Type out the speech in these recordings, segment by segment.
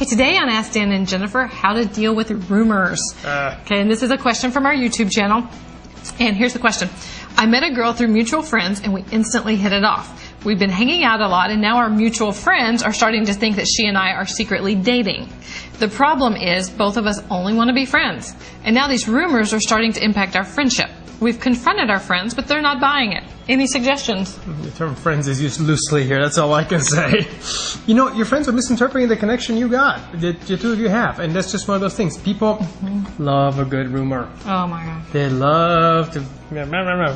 Okay, today on Ask Dan and Jennifer, how to deal with rumors. Okay, and this is a question from our YouTube channel. And here's the question. I met a girl through mutual friends and we instantly hit it off. We've been hanging out a lot and now our mutual friends are starting to think that she and I are secretly dating. The problem is both of us only want to be friends. And now these rumors are starting to impact our friendship. We've confronted our friends, but they're not buying it. Any suggestions? The term friends is used loosely here. That's all I can say. You know, your friends are misinterpreting the connection you got, that the two of you have. And that's just one of those things. People love a good rumor. Oh, my God. They love to,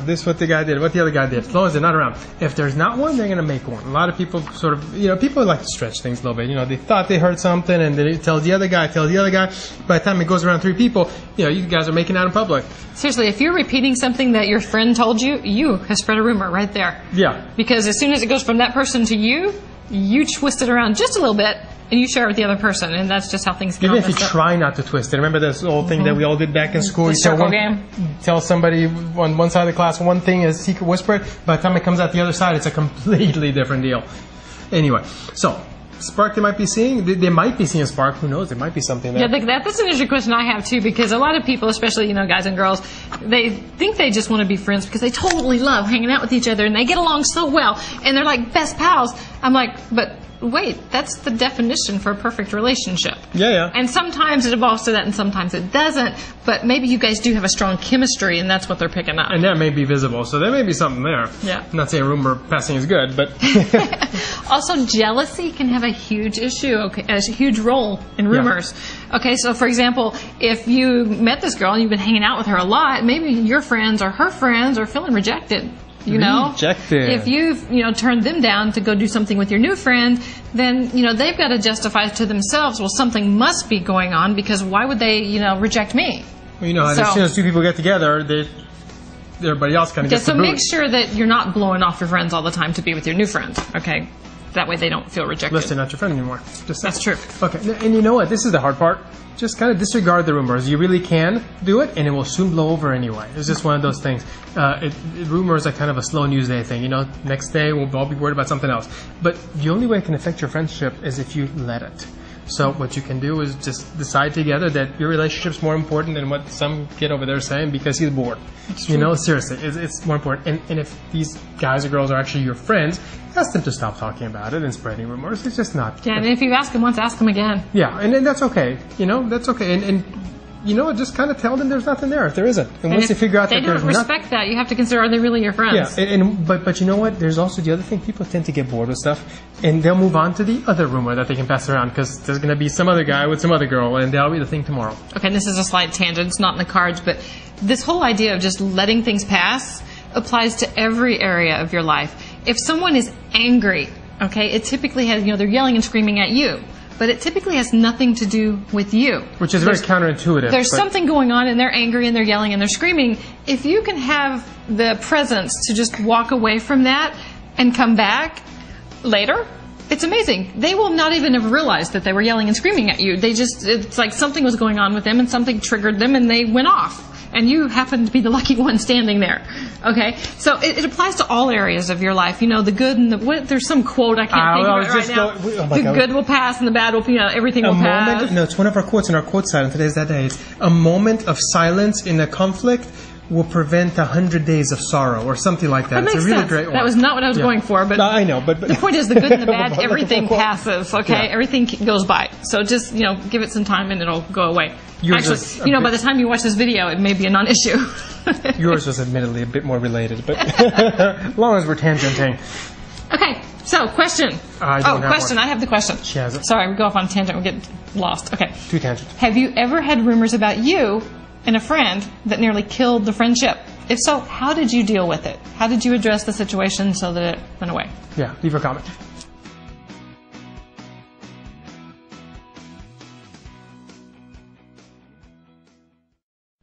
this is what the guy did, what the other guy did, as long as they're not around. If there's not one, they're going to make one. A lot of people sort of, people like to stretch things a little bit. They thought they heard something, and they tell the other guy. By the time it goes around 3 people, you guys are making out in public. Seriously, if you're repeating something that your friend told you, you have spread a rumor right there. Yeah. Because as soon as it goes from that person to you twist it around just a little bit, and you share it with the other person, and that's just how things go. Even if you try not to twist it. Remember this old thing that we all did back in school? The circle game. Tell somebody on one side of the class one thing is secret whisper. By the time it comes out the other side, it's a completely different deal. Anyway, so spark they might be seeing. They might be seeing a spark. Who knows? There might be something there. Yeah, that's an interesting question I have too, because a lot of people, especially guys and girls, they think they just want to be friends because they totally love hanging out with each other and they get along so well and they're like best pals. I'm like, but wait, that's the definition for a perfect relationship. Yeah. And sometimes it evolves to that and sometimes it doesn't, but maybe you guys do have a strong chemistry and that's what they're picking up. And that may be visible, so there may be something there. Yeah. I'm not saying rumor passing is good, but... Also, jealousy can have a huge issue, a huge role in rumors. Yeah. Okay, so for example, if you met this girl and you've been hanging out with her a lot, maybe your friends or her friends are feeling rejected. Rejected. If you've, turned them down to go do something with your new friend, then, they've got to justify to themselves, well, something must be going on because why would they, reject me? Well, as soon as 2 people get together, everybody else kind of gets the boot. So make sure that you're not blowing off your friends all the time to be with your new friends, okay? That way they don't feel rejected. Unless they're not your friend anymore. That's true. Okay, and you know what? This is the hard part. Just kind of disregard the rumors. You really can do it, and it will soon blow over anyway. It's just one of those things. Rumors are kind of a slow news day thing. Next day we'll all be worried about something else. But the only way it can affect your friendship is if you let it. So what you can do is just decide together that your relationship's more important than what some kid over there is saying because he's bored. Seriously, it's more important. And if these guys or girls are actually your friends, ask them to stop talking about it and spreading rumors. It's just not. Yeah, and if you ask them once, ask them again. Yeah, and that's okay. That's okay. And just kind of tell them there's nothing there if there isn't. And once you figure out that there's nothing. They don't respect that. You have to consider, are they really your friends? Yeah, but you know what? There's also the other thing. People tend to get bored with stuff, and they'll move on to the other rumor that they can pass around because there's going to be some other guy with some other girl, and that'll be the thing tomorrow. Okay, and this is a slight tangent. It's not in the cards, but this whole idea of just letting things pass applies to every area of your life. If someone is angry, okay, it typically has, they're yelling and screaming at you. But it typically has nothing to do with you. Which is very counterintuitive. There's something going on and they're angry and they're yelling and they're screaming. If you can have the presence to just walk away from that and come back later, it's amazing. They will not even have realized that they were yelling and screaming at you. It's like something was going on with them and something triggered them and they went off. And you happen to be the lucky one standing there. Okay? So it applies to all areas of your life. The good and there's some quote I can't think of it right now. The good will pass and the bad will, everything will pass. No, it's one of our quotes in our quote side on Today's That Day. It's a moment of silence in a conflict will prevent 100 days of sorrow or something like that. It's a really great one. That was not what I was going for, but I know, but the point is the good and the bad, everything passes, okay? Yeah. Everything goes by. So just, give it some time and it'll go away. Actually, by the time you watch this video, it may be a non-issue. Yours was admittedly a bit more related, but as long as we're tangenting. Okay, so question. Question. I have the question. She has it. Sorry, we go off on a tangent. We get lost. Okay. 2 tangents. Have you ever had rumors about you and a friend that nearly killed the friendship? If so, how did you deal with it? How did you address the situation so that it went away? Yeah, leave a comment.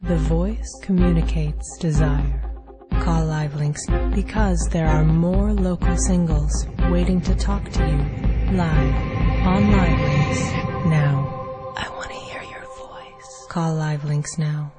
The voice communicates desire. Call Live Links because there are more local singles waiting to talk to you live on Live Links now. I want to hear your voice. Call Live Links now.